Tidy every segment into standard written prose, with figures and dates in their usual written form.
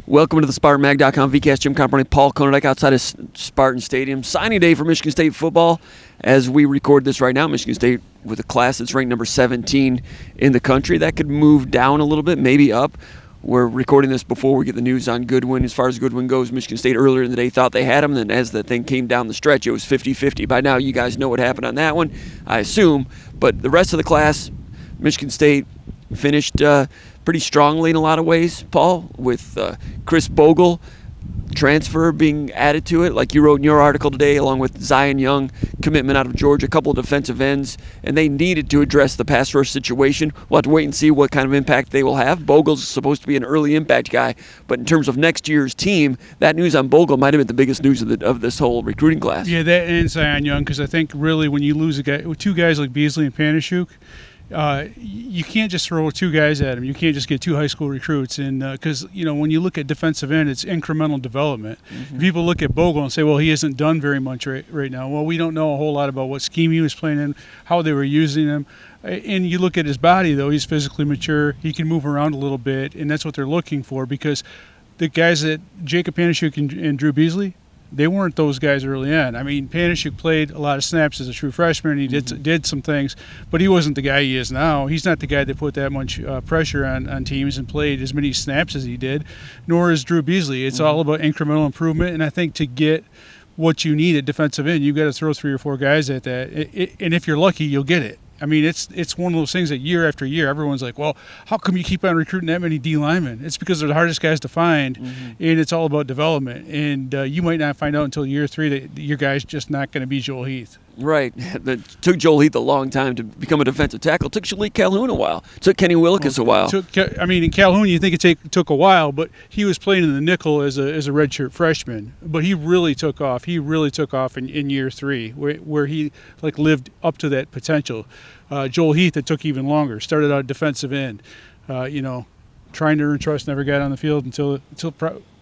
Welcome to the SpartanMag.com VCast. Jim Comparoni, Paul Konyndyk outside of Spartan Stadium. Signing day for Michigan State football. As we record this right now, Michigan State with a class that's ranked number 17 in the country. That could move down a little bit, maybe up. We're recording this before we get the news on Goodwin. As far as Goodwin goes, Michigan State earlier in the day thought they had him. Then as the thing came down the stretch, it was 50-50. By now, you guys know what happened on that one, I assume. But the rest of the class, Michigan State finished pretty strongly in a lot of ways, Paul, with Chris Bogle transfer being added to it, like you wrote in your article today, along with Zion Young, commitment out of Georgia, a couple of defensive ends, and they needed to address the pass rush situation. We'll have to wait and see what kind of impact they will have. Bogle's supposed to be an early impact guy, but in terms of next year's team, that news on Bogle might have been the biggest news of this whole recruiting class. Yeah, that and Zion Young, because I think really when you lose two guys like Beasley and Panasiuk, you can't just throw two guys at him. You can't just get two high school recruits. And because, when you look at defensive end, it's incremental development. Mm-hmm. People look at Bogle and say, well, he hasn't done very much right now. Well, we don't know a whole lot about what scheme he was playing in, how they were using him. And you look at his body, though, he's physically mature. He can move around a little bit, and that's what they're looking for, because the guys that Jacob Panasiuk and Drew Beasley, they weren't those guys early on. I mean, Panasiuk played a lot of snaps as a true freshman. He did some things, but he wasn't the guy he is now. He's not the guy that put that much pressure on teams and played as many snaps as he did, nor is Drew Beasley. It's all about incremental improvement, and I think to get what you need at defensive end, you've got to throw 3 or 4 guys at that, and if you're lucky, you'll get it. I mean, it's one of those things that year after year, everyone's like, well, how come you keep on recruiting that many D linemen? It's because they're the hardest guys to find, and it's all about development. And you might not find out until year 3 that your guy's just not going to be Joel Heath. Right. It took Joel Heath a long time to become a defensive tackle. It took Shalik Calhoun a while. It took Kenny Willekes a while. In Calhoun, you think it took a while, but he was playing in the nickel as a redshirt freshman. But he really took off. He really took off in year 3, where he lived up to that potential. Joel Heath, it took even longer. Started out defensive end, trying to earn trust, never got on the field until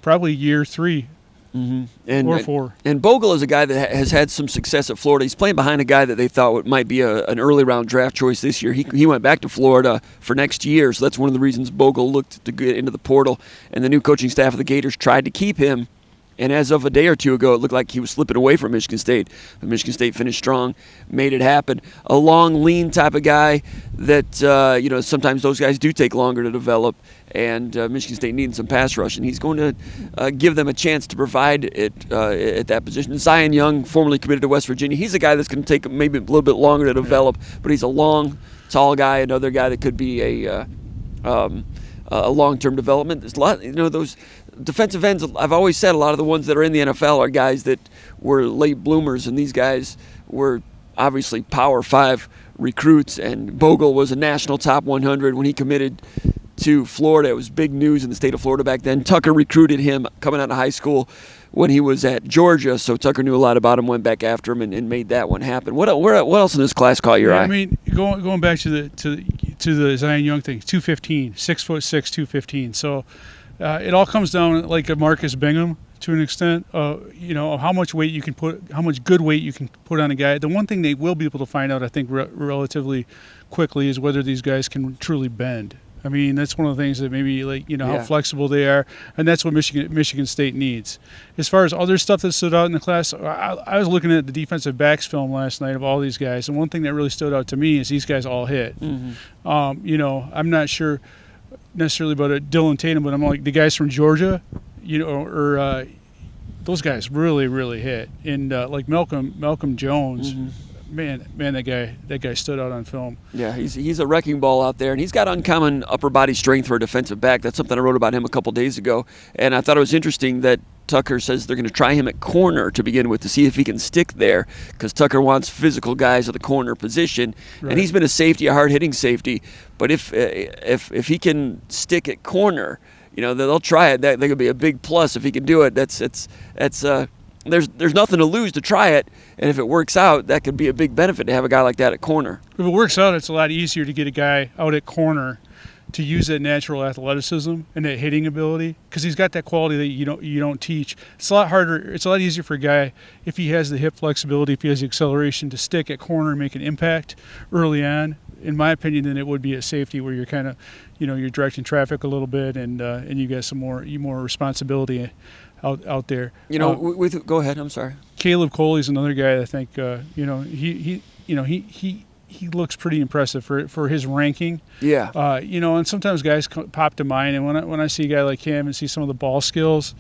probably year 3. Mm-hmm. Or 4. And Bogle is a guy that has had some success at Florida. He's playing behind a guy that they thought might be an early round draft choice this year. He went back to Florida for next year, so that's one of the reasons Bogle looked to get into the portal. And the new coaching staff of the Gators tried to keep him. And as of a day or two ago, it looked like he was slipping away from Michigan State. But Michigan State finished strong, made it happen. A long, lean type of guy that, sometimes those guys do take longer to develop. And Michigan State needed some pass rush. And he's going to give them a chance to provide it at that position. Zion Young, formerly committed to West Virginia, he's a guy that's going to take maybe a little bit longer to develop. But he's a long, tall guy, another guy that could be a long-term development. There's a lot, those defensive ends, I've always said a lot of the ones that are in the NFL are guys that were late bloomers, and these guys were obviously Power 5 recruits, and Bogle was a national top 100 when he committed to Florida. It was big news in the state of Florida back then. Tucker recruited him coming out of high school when he was at Georgia, so Tucker knew a lot about him, went back after him, and made that one happen. What else in this class caught your eye? I mean, going back to the Zion Young thing, 215, 6'6", 215. So it all comes down like a Marcus Bingham to an extent. How much weight you can put, how much good weight you can put on a guy. The one thing they will be able to find out, I think, relatively quickly is whether these guys can truly bend. I mean, that's one of the things that maybe, how flexible they are, and that's what Michigan State needs. As far as other stuff that stood out in the class, I was looking at the defensive backs film last night of all these guys, and one thing that really stood out to me is these guys all hit. Mm-hmm. I'm not sure necessarily about Dylan Tatum, but I'm like the guys from Georgia, those guys really, really hit. And like Malcolm Jones. Mm-hmm. Man, that guy stood out on film. Yeah, he's a wrecking ball out there, and he's got uncommon upper body strength for a defensive back. That's something I wrote about him a couple days ago, and I thought it was interesting that Tucker says they're going to try him at corner to begin with to see if he can stick there, because Tucker wants physical guys at the corner position, right. And he's been a safety, a hard-hitting safety. But if he can stick at corner, they'll try it. That could be a big plus if he can do it. There's nothing to lose to try it, and if it works out, that could be a big benefit to have a guy like that at corner. If it works out, it's a lot easier to get a guy out at corner to use that natural athleticism and that hitting ability, because he's got that quality that you don't teach. It's a lot harder. It's a lot easier for a guy if he has the hip flexibility, if he has the acceleration to stick at corner and make an impact early on. in my opinion, than it would be at safety, where you're kind of, you're directing traffic a little bit, and you got some more responsibility out there. Go ahead. I'm sorry. Caleb Coley's another guy. I think he looks pretty impressive for his ranking. Yeah. And sometimes guys pop to mind, and when I see a guy like him and see some of the ball skills,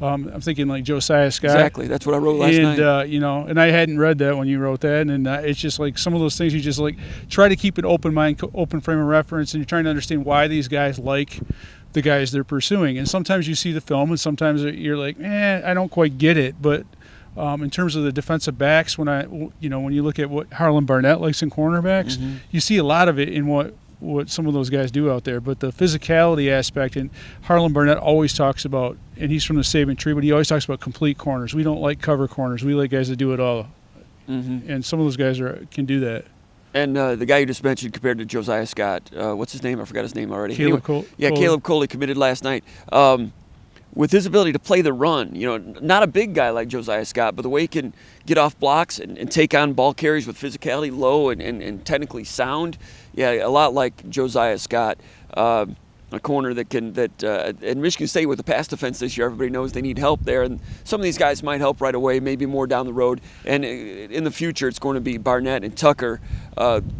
I'm thinking like Josiah Scott. Exactly. That's what I wrote last night. And I hadn't read that when you wrote that, and it's just like some of those things you just like try to keep an open mind, open frame of reference, and you're trying to understand why these guys like the guys they're pursuing. And sometimes you see the film, and sometimes you're like, I don't quite get it, but. In terms of the defensive backs, when you look at what Harlan Barnett likes in cornerbacks, you see a lot of it in what some of those guys do out there. But the physicality aspect, and Harlan Barnett always talks about, and he's from the Saban tree, but he always talks about complete corners. We don't like cover corners. We like guys that do it all. And some of those guys can do that. And the guy you just mentioned compared to Josiah Scott, what's his name? I forgot his name already. Caleb Coley. Yeah, Caleb Coley committed last night. With his ability to play the run, not a big guy like Josiah Scott, but the way he can get off blocks and take on ball carries with physicality, low and technically sound, a lot like Josiah Scott, a corner in Michigan State with the pass defense this year, everybody knows they need help there, and some of these guys might help right away, maybe more down the road, and in the future it's going to be Barnett and Tucker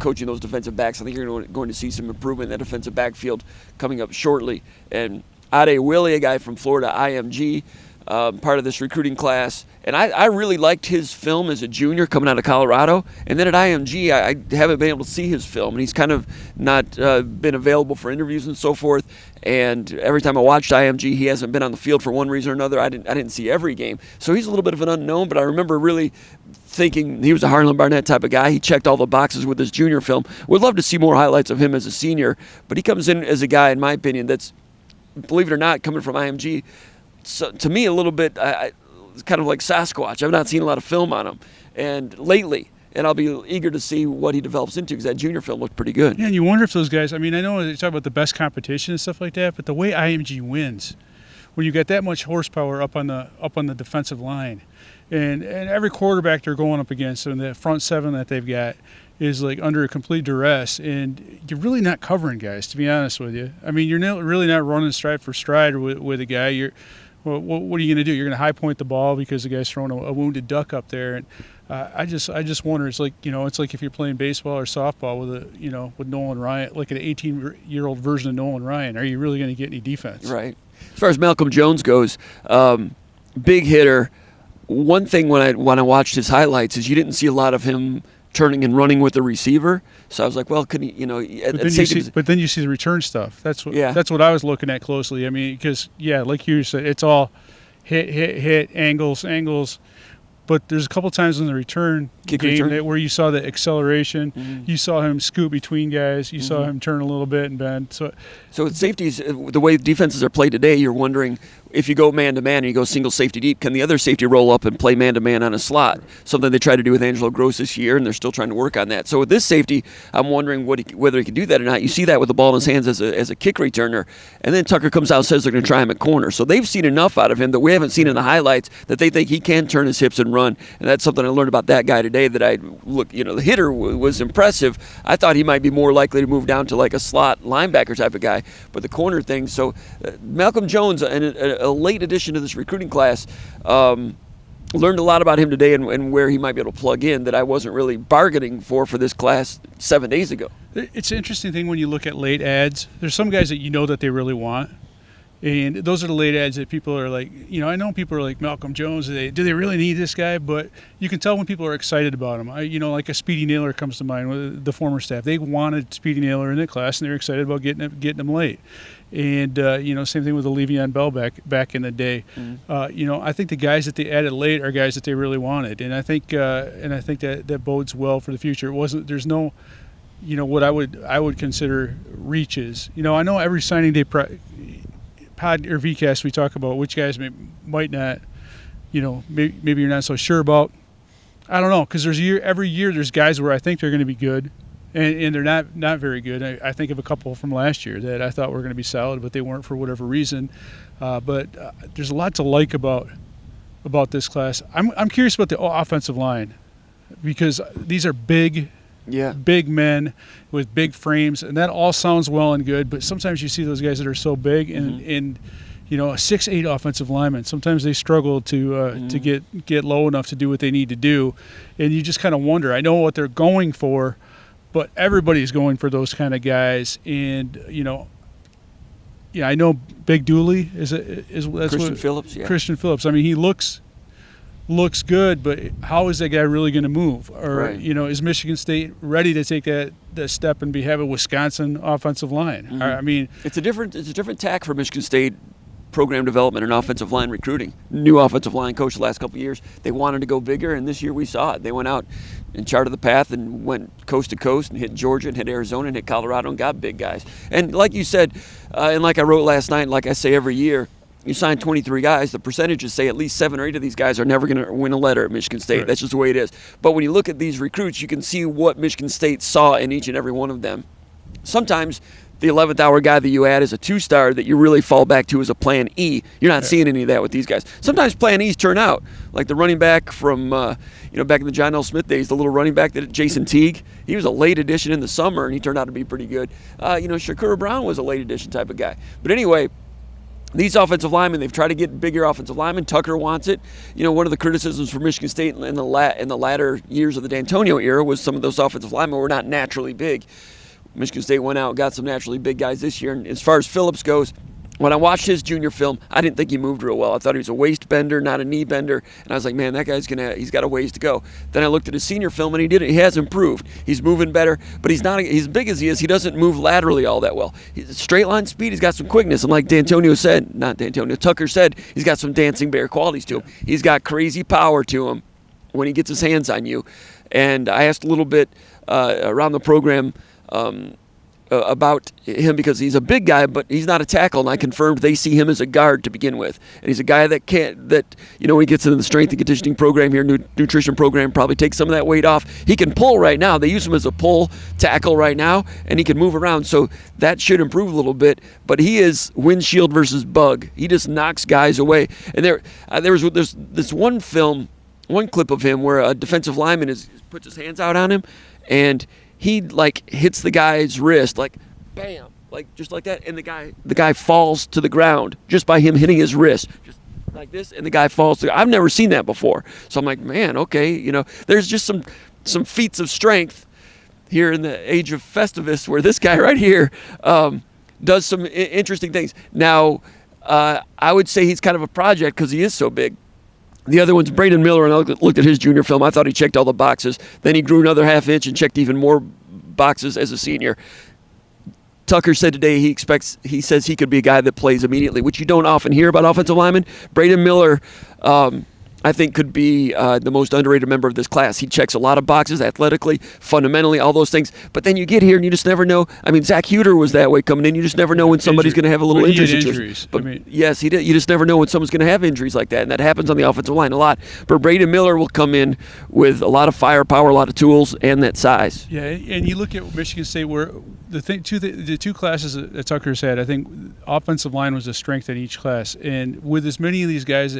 coaching those defensive backs. I think you're going to see some improvement in that defensive backfield coming up shortly, and Ade Willie, a guy from Florida, IMG, part of this recruiting class. And I really liked his film as a junior coming out of Colorado. And then at IMG, I haven't been able to see his film. And he's kind of not been available for interviews and so forth. And every time I watched IMG, he hasn't been on the field for one reason or another. I didn't see every game. So he's a little bit of an unknown, but I remember really thinking he was a Harlan Barnett type of guy. He checked all the boxes with his junior film. Would love to see more highlights of him as a senior. But he comes in as a guy, in my opinion, that's, believe it or not, coming from IMG, so to me a little bit, it's kind of like Sasquatch. I've not seen a lot of film on him, and lately, and I'll be eager to see what he develops into because that junior film looked pretty good. Yeah, and you wonder if those guys. I mean, I know they talk about the best competition and stuff like that, but the way IMG wins, when you got that much horsepower up on the defensive line, and every quarterback they're going up against, and the front seven that they've got is like under a complete duress, and you're really not covering guys, to be honest with you. I mean, you're really not running stride for stride with a guy. What are you going to do? You're going to high point the ball because the guy's throwing a wounded duck up there, and I just wonder. It's like it's like if you're playing baseball or softball with Nolan Ryan, like an 18-year-old version of Nolan Ryan. Are you really going to get any defense? Right. As far as Malcolm Jones goes, big hitter. One thing when I watched his highlights is you didn't see a lot of him turning and running with the receiver. So I was like, well, could he, but then you see the return stuff. That's what I was looking at closely. I mean, because, like you said, it's all hit, angles. But there's a couple times in the return where you saw the acceleration. You saw him scoot between guys. You saw him turn a little bit and bend. So with safeties, the way defenses are played today, you're wondering if you go man-to-man and you go single safety deep, can the other safety roll up and play man-to-man on a slot? Something they tried to do with Angelo Gross this year, and they're still trying to work on that. So with this safety, I'm wondering whether he can do that or not. You see that with the ball in his hands as a kick returner, and then Tucker comes out and says they're going to try him at corner. So they've seen enough out of him that we haven't seen in the highlights that they think he can turn his hips and run. And that's something I learned about that guy today that the hitter was impressive. I thought he might be more likely to move down to like a slot linebacker type of guy, but the corner thing. So Malcolm Jones, a late addition to this recruiting class, learned a lot about him today and where he might be able to plug in that I wasn't really bargaining for this class 7 days ago. It's an interesting thing when you look at late ads. There's some guys that that they really want. And those are the late ads that people are like, I know people are like Malcolm Jones. Do they really need this guy? But you can tell when people are excited about him. Like a Speedy Naylor comes to mind with the former staff. They wanted Speedy Naylor in the class, and they were excited about getting him late. And same thing with the Le'Veon Bell back in the day. I think the guys that they added late are guys that they really wanted, and I think that bodes well for the future. There's no, what I would consider reaches. I know every signing day pod or VCast we talk about which guys might not, maybe you're not so sure about. I don't know, because every year there's guys where I think they're going to be good, and they're not very good. I think of a couple from last year that I thought were going to be solid, but they weren't for whatever reason. But there's a lot to like about this class. I'm curious about the offensive line, because these are big Yeah. big men with big frames, and that all sounds well and good. But sometimes you see those guys that are so big, and you know, a 6'8" offensive lineman, sometimes they struggle to get low enough to do what they need to do, and you just kind of wonder. I know what they're going for, but everybody's going for those kind of guys, and you know. Yeah, I know Big Dooley is that's Christian Phillips. Yeah. Christian Phillips. I mean, he looks good, but how is that guy really going to move? Or Right. you know, is Michigan State ready to take that step and have a Wisconsin offensive line? I mean, It's a different tack for Michigan State program development and offensive line recruiting. New offensive line coach the last couple of years. They wanted to go bigger, and this year we saw it. They went out and charted the path and went coast to coast and hit Georgia and hit Arizona and hit Colorado and got big guys. And like you said, and like I wrote last night, and like I say every year, you sign 23 guys, the percentages say at least 7 or 8 of these guys are never going to win a letter at Michigan State. Right. That's just the way it is. But when you look at these recruits, you can see what Michigan State saw in each and every one of them. Sometimes the 11th hour guy that you add is a 2-star that you really fall back to as a plan E. You're not seeing any of that with these guys. Sometimes plan E's turn out, like the running back from, back in the John L. Smith days, the little running back that Jason Teague. He was a late addition in the summer, and he turned out to be pretty good. Shakur Brown was a late addition type of guy. But anyway, these offensive linemen, they've tried to get bigger offensive linemen. Tucker wants it. You know, one of the criticisms for Michigan State in the latter years of the D'Antonio era was some of those offensive linemen were not naturally big. Michigan State went out and got some naturally big guys this year. And as far as Phillips goes, when I watched his junior film, I didn't think he moved real well. I thought he was a waist bender, not a knee bender. And I was like, man, that guy's he's got a ways to go. Then I looked at his senior film, and he has improved. He's moving better, but he's not as big as he is. He doesn't move laterally all that well. He's straight line speed. He's got some quickness. And like Tucker said, he's got some dancing bear qualities to him. He's got crazy power to him when he gets his hands on you. And I asked a little bit around the program about him because he's a big guy, but he's not a tackle, and I confirmed they see him as a guard to begin with. And he's a guy that when he gets into the strength and conditioning program here, nutrition program, probably takes some of that weight off. He can pull right now. They use him as a pull tackle right now, and he can move around, so that should improve a little bit. But he is windshield versus bug. He just knocks guys away. And there's this one clip of him where a defensive lineman puts his hands out on him, and he hits the guy's wrist, bam, just like that, and the guy falls to the ground just by him hitting his wrist, just like this, and the guy falls. I've never seen that before, so I'm like, man, okay, there's just some feats of strength here in the age of Festivus, where this guy right here does some interesting things. Now, I would say he's kind of a project because he is so big. The other one's Braden Miller, and I looked at his junior film. I thought he checked all the boxes. Then he grew another half inch and checked even more boxes as a senior. Tucker said today he says he could be a guy that plays immediately, which you don't often hear about offensive linemen. Braden Miller, I think, could be the most underrated member of this class. He checks a lot of boxes athletically, fundamentally, all those things. But then you get here and you just never know. I mean, Zach Huter was that way coming in. You just never know when somebody's going to have a little injury situation. Injuries. But yes, he did. You just never know when someone's going to have injuries like that, and that happens on the offensive line a lot. But Braden Miller will come in with a lot of firepower, a lot of tools, and that size. Yeah, and you look at Michigan State, where the two classes that Tucker's had, I think offensive line was a strength in each class, and with as many of these guys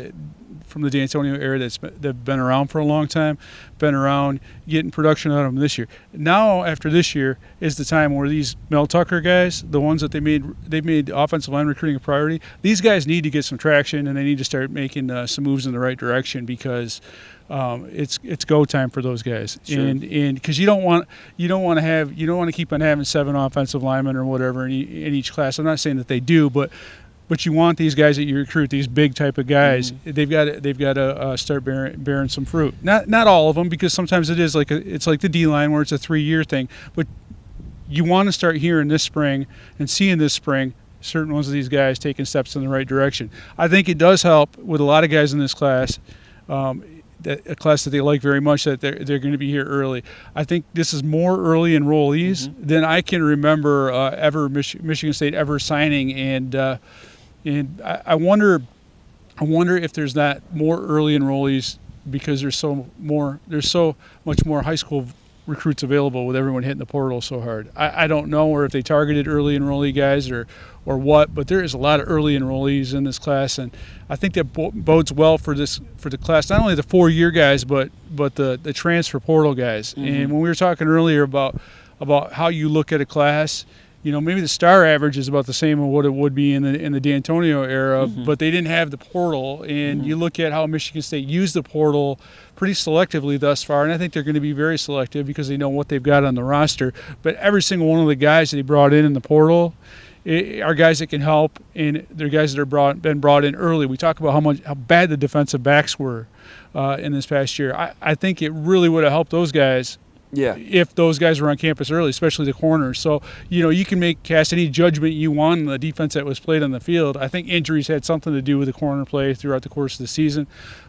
from the D'Antonio era that've been around for a long time, getting production out of them this year. Now, after this year, is the time where these Mel Tucker guys, the ones that they've made offensive line recruiting a priority, these guys need to get some traction, and they need to start making some moves in the right direction, because it's go time for those guys. Sure. And because you don't want to keep on having 7 offensive linemen or whatever in each class. I'm not saying that they do, but you want these guys that you recruit, these big type of guys. Mm-hmm. They've got to start bearing some fruit. Not all of them, because sometimes it's like the D line where it's a 3-year thing. But you want to start hearing this spring and seeing this spring certain ones of these guys taking steps in the right direction. I think it does help with a lot of guys in this class. A class that they like very much, that they're going to be here early. I think this is more early enrollees than I can remember ever Michigan State ever signing, and I wonder if there's not more early enrollees because there's so much more high school recruits available with everyone hitting the portal so hard. I don't know, or if they targeted early enrollee guys or what, but there is a lot of early enrollees in this class, and I think that bodes well for the class, not only the 4-year guys, but the transfer portal guys. Mm-hmm. And when we were talking earlier about how you look at a class, maybe the star average is about the same of what it would be in the D'Antonio era, mm-hmm. but they didn't have the portal. And mm-hmm. you look at how Michigan State used the portal pretty selectively thus far, and I think they're going to be very selective because they know what they've got on the roster. But every single one of the guys that he brought in the portal are guys that can help, and they're guys that are been brought in early. We talk about how bad the defensive backs were in this past year. I think it really would have helped those guys. Yeah. If those guys were on campus early, especially the corners. So, you can cast any judgment you want on the defense that was played on the field. I think injuries had something to do with the corner play throughout the course of the season.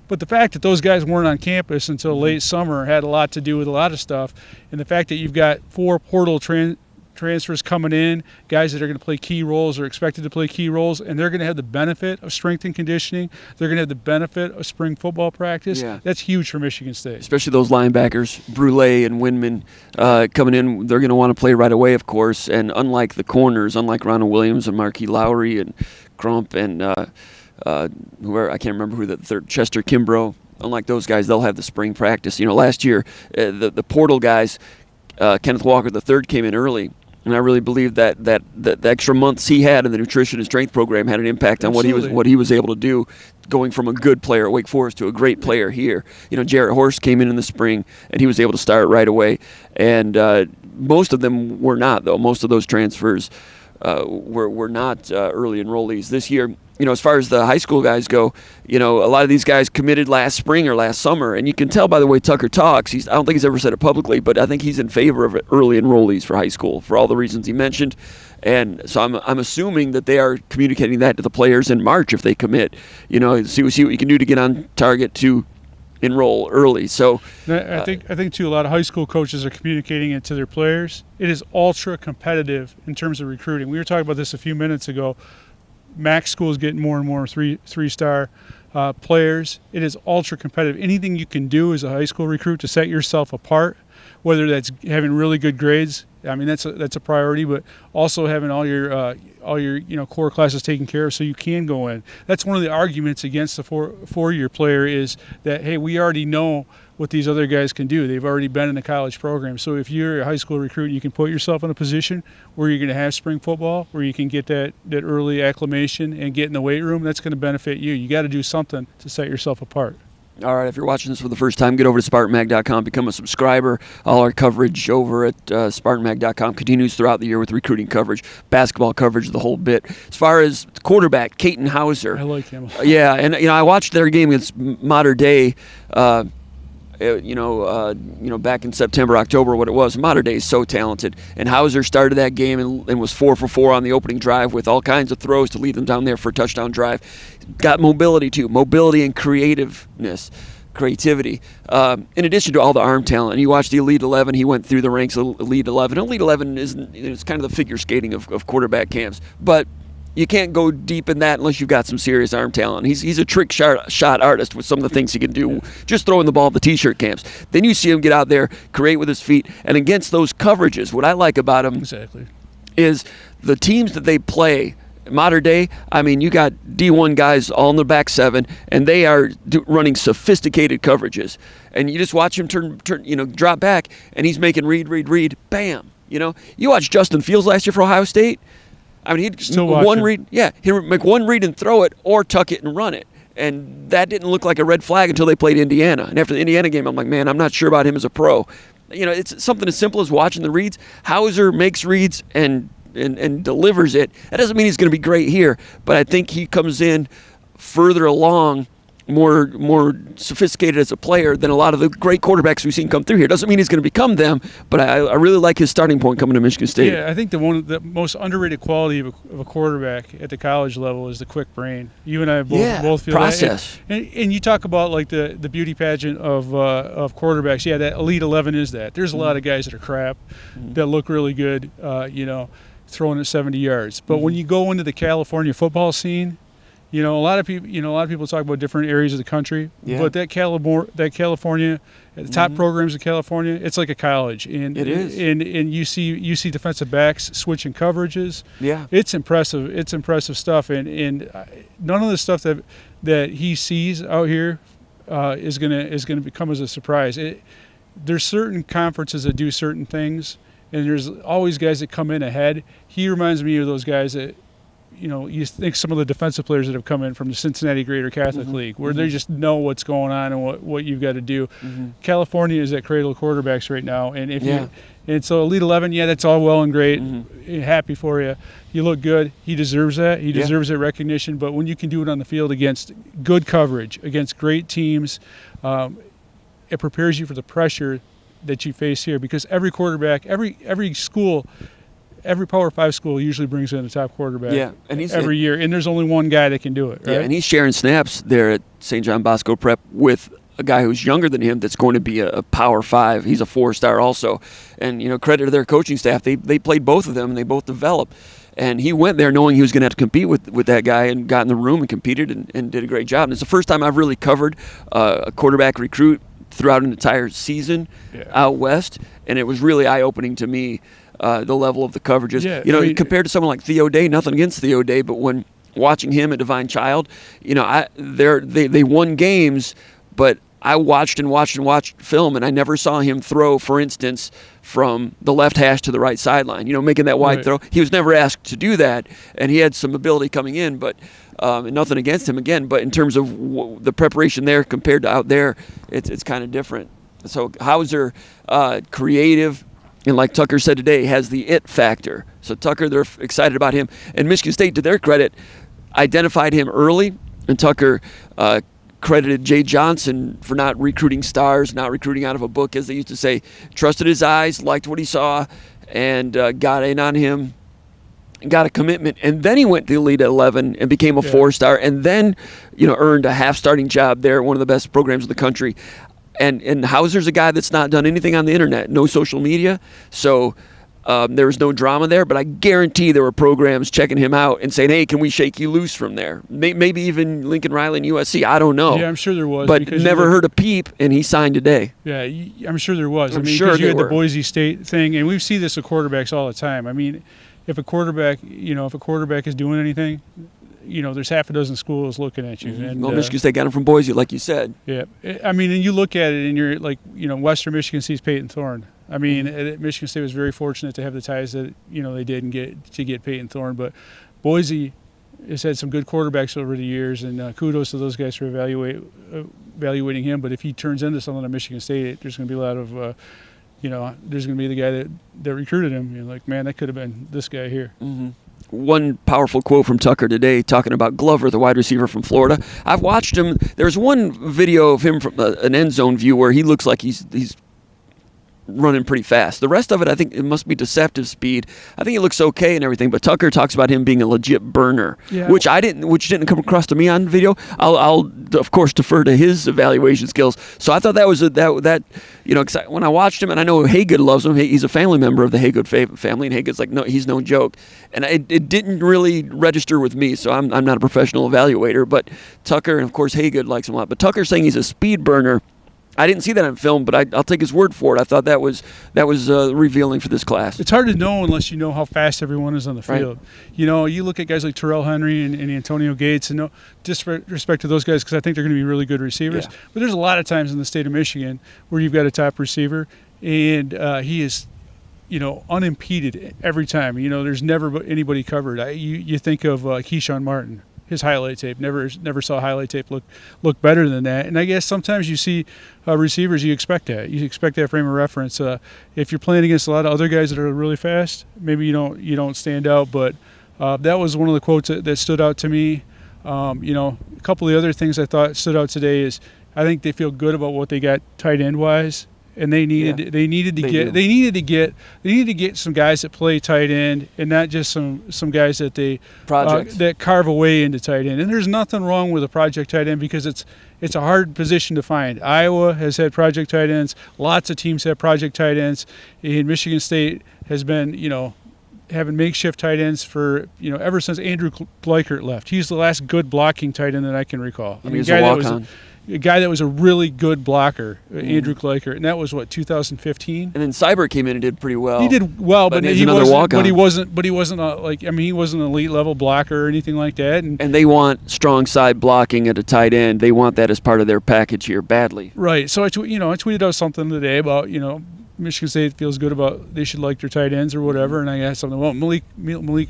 But the fact that those guys weren't on campus until late summer had a lot to do with a lot of stuff. And the fact that you've got 4 portal transfers coming in, guys that are going to play key roles or expected to play key roles, and they're going to have the benefit of strength and conditioning. They're going to have the benefit of spring football practice. Yeah. That's huge for Michigan State. Especially those linebackers, Brule and Windman coming in. They're going to want to play right away, of course. And unlike the corners, unlike Ronald Williams and Marquis Lowry and Crump and whoever, I can't remember who the third, Chester Kimbrough, unlike those guys, they'll have the spring practice. Last year, the portal guys, Kenneth Walker III came in early. And I really believe that the extra months he had in the nutrition and strength program had an impact on what he was able to do, going from a good player at Wake Forest to a great player here. Jarrett Horst came in the spring, and he was able to start right away. And most of them were not, though. Most of those transfers were not early enrollees this year. As far as the high school guys go, a lot of these guys committed last spring or last summer, and you can tell by the way Tucker talks. I don't think he's ever said it publicly, but I think he's in favor of early enrollees for high school for all the reasons he mentioned. And so I'm assuming that they are communicating that to the players in March if they commit. See what you can do to get on target to enroll early. So I think too, a lot of high school coaches are communicating it to their players. It is ultra competitive in terms of recruiting. We were talking about this a few minutes ago. MAC schools getting more and more three-star players. It is ultra competitive. Anything you can do as a high school recruit to set yourself apart, whether that's having really good grades, I mean that's a priority, but also having all your core classes taken care of so you can go in. That's one of the arguments against the four-year player is that, hey, we already know what these other guys can do. They've already been in the college program. So if you're a high school recruit, you can put yourself in a position where you're going to have spring football, where you can get that early acclimation and get in the weight room. That's going to benefit you. You got to do something to set yourself apart. All right, if you're watching this for the first time, get over to SpartanMag.com, become a subscriber. All our coverage over at SpartanMag.com continues throughout the year with recruiting coverage, basketball coverage, the whole bit. As far as quarterback, Katin Hauser. I like him. Yeah, and I watched their game against Mater Dei. Back in September, October, what it was. Mater Dei is so talented. And Hauser started that game and was 4 for 4 on the opening drive with all kinds of throws to lead them down there for a touchdown drive. Got mobility, too. Mobility and creativity. In addition to all the arm talent. And you watch the Elite 11, he went through the ranks of Elite 11. Elite 11 is kind of the figure skating of quarterback camps. But you can't go deep in that unless you've got some serious arm talent. He's a trick shot artist with some of the things he can do, just throwing the ball at the T-shirt camps. Then you see him get out there, create with his feet, and against those coverages, what I like about him is the teams that they play. Mater Dei, I mean, you got D1 guys all in the back 7, and they are running sophisticated coverages. And you just watch him drop back, and he's making read, bam. You watch Justin Fields last year for Ohio State. I mean, he'd make one read and throw it or tuck it and run it. And that didn't look like a red flag until they played Indiana. And after the Indiana game, I'm like, man, I'm not sure about him as a pro. It's something as simple as watching the reads. Hauser makes reads and delivers it. That doesn't mean he's going to be great here, but I think he comes in further along, more sophisticated as a player than a lot of the great quarterbacks we've seen come through here. Doesn't mean he's going to become them, but I really like his starting point coming to Michigan State. Yeah, I think the most underrated quality of a quarterback at the college level is the quick brain. You and I both feel process. That. And you talk about like the beauty pageant of quarterbacks. Yeah, that Elite 11 is that. There's a lot of guys that are crap that look really good, throwing it 70 yards. But when you go into the California football scene, A lot of people talk about different areas of the country, Yeah. but that California, the top programs in California, it's like a college, and It is. And you see defensive backs switching coverages. Yeah. It's impressive. It's impressive stuff, and none of the stuff that he sees out here is gonna become as a surprise. There's certain conferences that do certain things, and there's always guys that come in ahead. He reminds me of those guys that. You think some of the defensive players that have come in from the Cincinnati Greater Catholic League, where they just know what's going on and what you've got to do. California is that cradle of quarterbacks right now, and and so Elite 11, that's all well and great. Happy for you. You look good. He deserves that. He deserves that recognition. But when you can do it on the field against good coverage, against great teams, it prepares you for the pressure that you face here. Because every quarterback, every school. Every Power 5 school usually brings in a top quarterback and every year, and there's only one guy that can do it, right? Yeah, and he's sharing snaps there at St. John Bosco Prep with a guy who's younger than him that's going to be a Power 5. He's a 4-star also. And, credit to their coaching staff. They played both of them, and they both developed. And he went there knowing he was going to have to compete with that guy, and got in the room and competed and did a great job. And it's the first time I've really covered a quarterback recruit throughout an entire season out west, and it was really eye-opening to me. The level of the coverages, compared to someone like Theo Day. Nothing against Theo Day, but when watching him at Divine Child, they won games, but I watched film, and I never saw him throw, for instance, from the left hash to the right sideline. Making that wide throw. He was never asked to do that, and he had some ability coming in, but nothing against him again. But in terms of the preparation there compared to out there, it's kind of different. So Hauser, creative. And like Tucker said today, has the it factor. So Tucker, they're excited about him. And Michigan State, to their credit, identified him early. And Tucker credited Jay Johnson for not recruiting stars, not recruiting out of a book, as they used to say. Trusted his eyes, liked what he saw, and got in on him, got a commitment. And then he went to Elite 11 and became a 4-star, and then earned a half-starting job there at one of the best programs in the country. And Hauser's a guy that's not done anything on the internet, no social media, so there was no drama there. But I guarantee there were programs checking him out and saying, "Hey, can we shake you loose from there?" Maybe even Lincoln Riley and USC. I don't know. Yeah, I'm sure there was. But never heard a peep, and he signed today. Yeah, I'm sure there was. Sure because you had were. the Boise State thing, and we see this with quarterbacks all the time. I mean, if a quarterback is doing anything, there's half a dozen schools looking at you. And Michigan State got him from Boise, like you said. Yeah, and you look at it, and you're like, Western Michigan sees Peyton Thorne. I mean, Michigan State was very fortunate to have the ties that they did and get Peyton Thorne. But Boise has had some good quarterbacks over the years, and kudos to those guys for evaluating him. But if he turns into something at Michigan State, there's going to be a lot of there's going to be the guy that recruited him. You're like, man, that could have been this guy here. One powerful quote from Tucker today talking about Glover, the wide receiver from Florida. I've watched him. There's one video of him from an end zone view where he looks like he's running pretty fast. The rest of it, I think it must be deceptive speed. I think he looks okay and everything, but Tucker talks about him being a legit burner, which didn't come across to me on video. I'll of course defer to his evaluation skills. So I thought that was when I watched him, and I know Haygood loves him. He's a family member of the Haygood family, and Haygood's like, no, he's no joke. And it didn't really register with me, so I'm not a professional evaluator, but Tucker and of course Haygood likes him a lot. But Tucker's saying he's a speed burner. I didn't see that on film, but I'll take his word for it. I thought that was revealing for this class. It's hard to know unless you know how fast everyone is on the field. Right. You look at guys like Terrell Henry and Antonio Gates, and no disrespect to those guys because I think they're going to be really good receivers. Yeah. But there's a lot of times in the state of Michigan where you've got a top receiver, and he is, unimpeded every time. There's never anybody covered. You think of Keyshawn Martin. His highlight tape, never saw highlight tape look better than that. And I guess sometimes you see receivers, you expect that. You expect that frame of reference. If you're playing against a lot of other guys that are really fast, maybe you don't stand out. But that was one of the quotes that stood out to me. A couple of the other things I thought stood out today is I think they feel good about what they got tight end wise. And they needed to get some guys that play tight end, and not just some guys that that carve away into tight end. And there's nothing wrong with a project tight end because it's a hard position to find. Iowa has had project tight ends. Lots of teams have project tight ends. And Michigan State has been having makeshift tight ends for ever since Andrew Gleichert left. He's the last good blocking tight end that I can recall. I mean, a guy that was a really good blocker, Andrew Gleichert, and that was 2015. And then Cyber came in and did pretty well. He did well, but he wasn't he wasn't an elite level blocker or anything like that. And they want strong side blocking at a tight end. They want that as part of their package here badly. Right. So I tweeted out something today about Michigan State feels good about they should like their tight ends or whatever, and I asked something. Well, Malik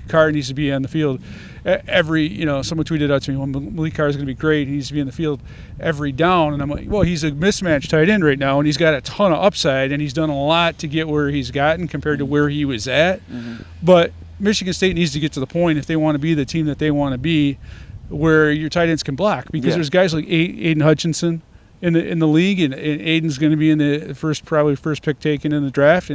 Carr needs to be on the field someone tweeted out to me, well, Malik Carr is going to be great. He needs to be in the field every down, and I'm like, well, he's a mismatched tight end right now, and he's got a ton of upside, and he's done a lot to get where he's gotten compared to where he was at. But Michigan State needs to get to the point if they want to be the team that they want to be, where your tight ends can block, because there's guys like Aiden Hutchinson in the league, and Aiden's going to be in the first pick taken in the draft,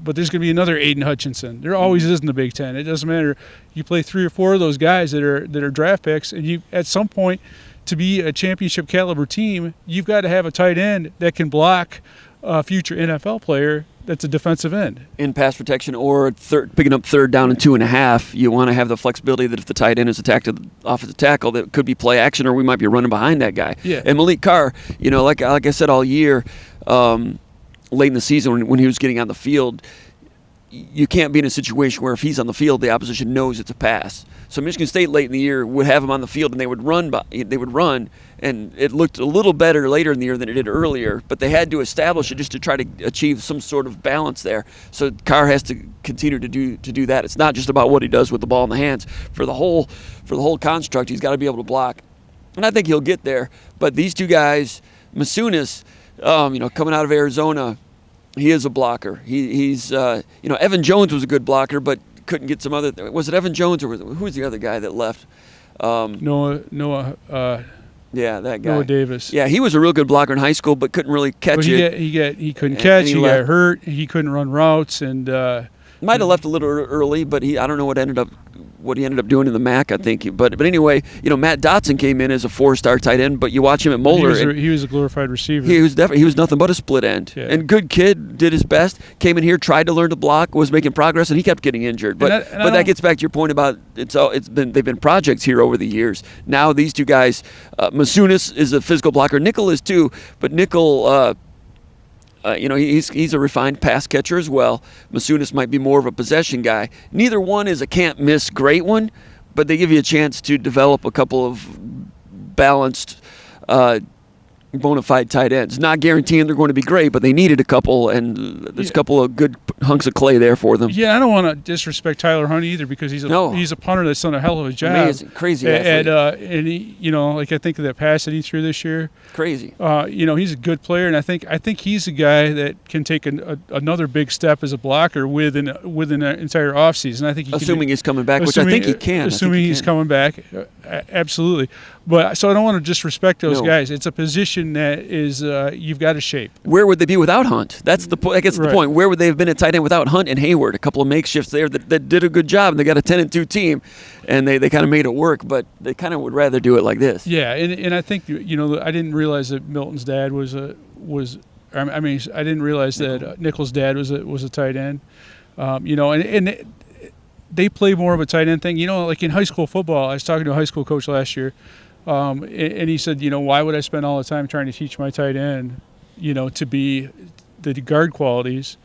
but there's going to be another Aiden Hutchinson. There always is in the Big Ten. It doesn't matter. You play 3 or 4 of those guys that are draft picks, and you at some point, to be a championship caliber team, you've got to have a tight end that can block a future NFL player that's a defensive end. In pass protection or picking up third down and 2.5, you want to have the flexibility that if the tight end is attacked to the offensive tackle, that could be play action, or we might be running behind that guy. Yeah. And Malik Carr, like I said all year, late in the season when he was getting on the field, you can't be in a situation where if he's on the field, the opposition knows it's a pass. So Michigan State late in the year would have him on the field, and they would run, and it looked a little better later in the year than it did earlier. But they had to establish it just to try to achieve some sort of balance there. So Carr has to continue to do that. It's not just about what he does with the ball in the hands. For the whole construct, he's got to be able to block, and I think he'll get there. But these two guys, Masunis, coming out of Arizona, he is a blocker. He's Evan Jones was a good blocker, but couldn't get some other. Was it Evan Jones, or who was the other guy that left? Noah. Yeah, that guy. Noah Davis. Yeah, he was a real good blocker in high school, but couldn't really catch it. He couldn't catch. He got hurt. He couldn't run routes, and might have left a little early, but I don't know what he ended up doing in the MAC, I think. But anyway, Matt Dotson came in as a 4-star tight end, but you watch him at Moeller. He was a glorified receiver. He was nothing but a split end. Yeah. And good kid, did his best, came in here, tried to learn to block, was making progress, and he kept getting injured. But that gets back to your point about they've been projects here over the years. Now these two guys, Masunis is a physical blocker. Nickel is too, but Nickel he's a refined pass catcher as well. Masunis might be more of a possession guy. Neither one is a can't-miss great one, but they give you a chance to develop a couple of balanced, bona fide tight ends. Not guaranteeing they're going to be great, but they needed a couple, and there's a couple of good hunks of clay there for them. Yeah, I don't want to disrespect Tyler Hunt either, because he's a punter that's done a hell of a job. Amazing, crazy athlete. And he, I think of that pass that he threw this year. Crazy. He's a good player, and I think he's a guy that can take another big step as a blocker within an entire offseason. I think he's coming back, which I think he can. Assuming he's coming back, absolutely. But so I don't want to disrespect those guys. It's a position that is you've got to shape. Where would they be without Hunt? That's the point. I guess the point. Where would they have been at tight end without Hunt and Hayward? A couple of makeshifts there that did a good job, and they got a 10-2 team, and they kind of made it work. But they kind of would rather do it like this. Yeah, and I think I didn't realize that Milton's dad was. I didn't realize that Nickel's dad was a tight end. And they play more of a tight end thing. Like in high school football, I was talking to a high school coach last year. And he said, why would I spend all the time trying to teach my tight end, to be the guard qualities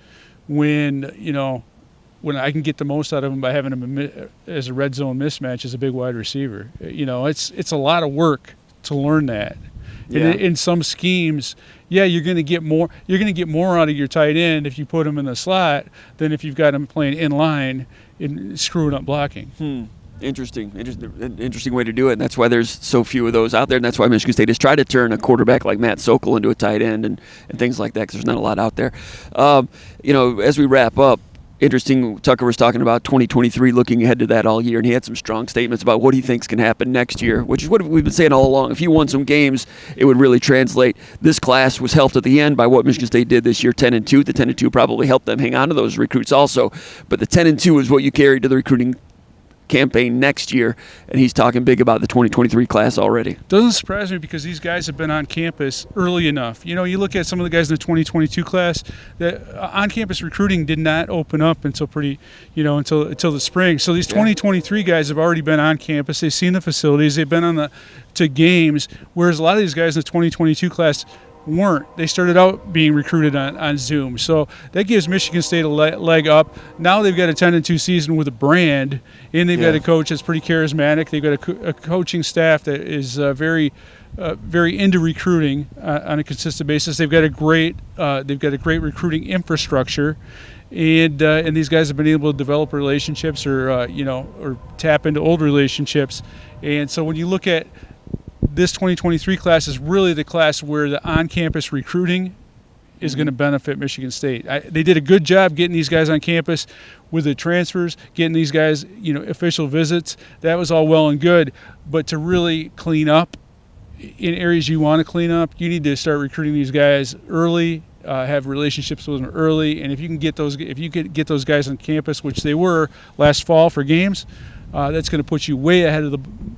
when I can get the most out of him by having him as a red zone mismatch as a big wide receiver. It's a lot of work to learn that. Yeah. In some schemes, you're going to get more. You're going to get more out of your tight end if you put him in the slot than if you've got him playing in line and screwing up blocking. Interesting way to do it, and that's why there's so few of those out there, and that's why Michigan State has tried to turn a quarterback like Matt Sokol into a tight end and things like that, because there's not a lot out there. As we wrap up, interesting, Tucker was talking about 2023, looking ahead to that all year, and he had some strong statements about what he thinks can happen next year, which is what we've been saying all along. If he won some games, it would really translate. This class was helped at the end by what Michigan State did this year, 10-2. The 10-2 probably helped them hang on to those recruits also, but the 10-2 is what you carried to the recruiting campaign next year, and he's talking big about the 2023 class already. Doesn't surprise me because these guys have been on campus early enough. You look at some of the guys in the 2022 class, that on-campus recruiting did not open up until until the spring. So these 2023 guys have already been on campus. They've seen the facilities. They've been to games, whereas a lot of these guys in the 2022 class weren't. They started out being recruited on Zoom. So that gives Michigan State a leg up. Now they've got a 10-2 season with a brand, and they've got a coach that's pretty charismatic. They've got a coaching staff that is very into recruiting on a consistent basis. They've got a great recruiting infrastructure. And these guys have been able to develop relationships or tap into old relationships. And so when you look at this 2023 class is really the class where the on-campus recruiting is going to benefit Michigan State. They did a good job getting these guys on campus with the transfers, getting these guys, official visits. That was all well and good. But to really clean up in areas you want to clean up, you need to start recruiting these guys early, have relationships with them early. And if you can get those guys on campus, which they were last fall for games, that's going to put you way ahead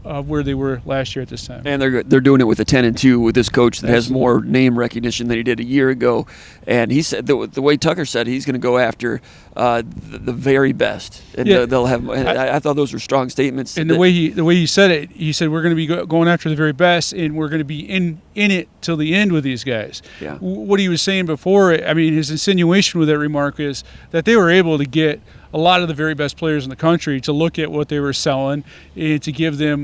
of where they were last year at this time. And they're doing it with a 10-2 with this coach that has more name recognition than he did a year ago. And he said the way Tucker said, he's going to go after the very best. And they'll have. I thought those were strong statements. And the way he said it, he said we're going to be going after the very best, and we're going to be in it till the end with these guys. Yeah. What he was saying before, his insinuation with that remark is that they were able to get a lot of the very best players in the country to look at what they were selling and to give them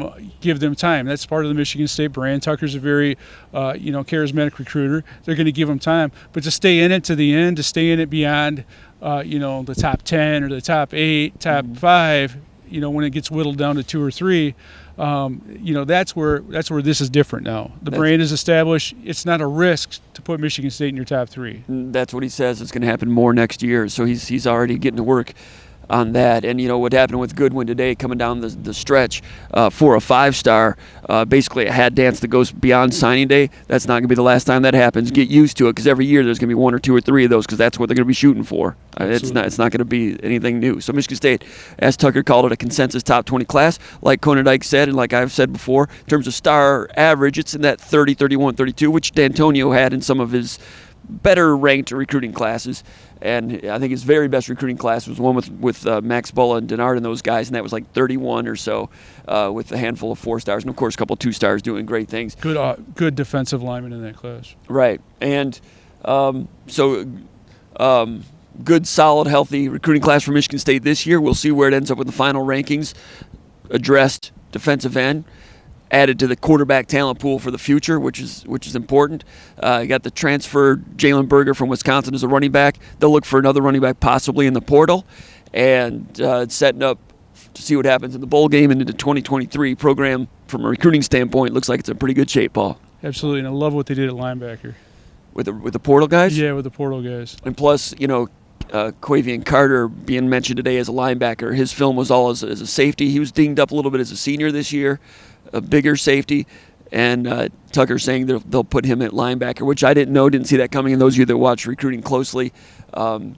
time. That's part of the Michigan State brand. Tucker's a very charismatic recruiter. They're going to give them time, but to stay in it to the end, to stay in it beyond the top 10 or the top 8, top 5, when it gets whittled down to 2 or 3, that's where this is different now. The brand is established. It's not a risk to put Michigan State in your top 3. That's what he says. It's going to happen more next year. So he's already getting to work on that. And what happened with Goodwin today, coming down the stretch for a 5-star, basically a hat dance that goes beyond signing day. That's not going to be the last time that happens. Get used to it, because every year there's going to be 1 or 2 or 3 of those, because that's what they're going to be shooting for. It's not going to be anything new. So Michigan State, as Tucker called it, a consensus top 20 class. Like Konyndyk said, and like I've said before, in terms of star average, it's in that 30, 31, 32, which D'Antonio had in some of his better ranked recruiting classes. And I think his very best recruiting class was one with Max Bulla and Denard and those guys, and that was like 31 or so, with a handful of 4-stars, and of course a couple 2-stars doing great things. Good defensive linemen in that class. Right, and good, solid, healthy recruiting class for Michigan State this year. We'll see where it ends up with the final rankings. Addressed defensive end, added to the quarterback talent pool for the future, which is important. You got the transfer Jalen Berger from Wisconsin as a running back. They'll look for another running back possibly in the portal, and setting up to see what happens in the bowl game and into the 2023 program from a recruiting standpoint. Looks like it's in pretty good shape, Paul. Absolutely, and I love what they did at linebacker. With the portal guys? Yeah, with the portal guys. And plus, Quavian Carter being mentioned today as a linebacker. His film was all as a safety. He was dinged up a little bit as a senior this year, a bigger safety. And Tucker saying they'll put him at linebacker, which I didn't know, didn't see that coming. And those of you that watch recruiting closely, that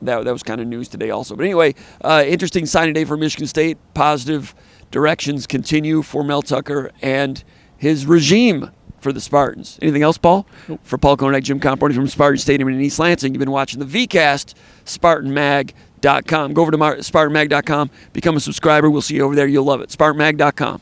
was kind of news today also. But anyway, interesting signing day for Michigan State. Positive directions continue for Mel Tucker and his regime for the Spartans. Anything else, Paul? Nope. For Paul Konyndyk, Jim Comparoni from Spartan Stadium in East Lansing, you've been watching the VCast, SpartanMag.com. Go over to SpartanMag.com, become a subscriber. We'll see you over there. You'll love it. SpartanMag.com.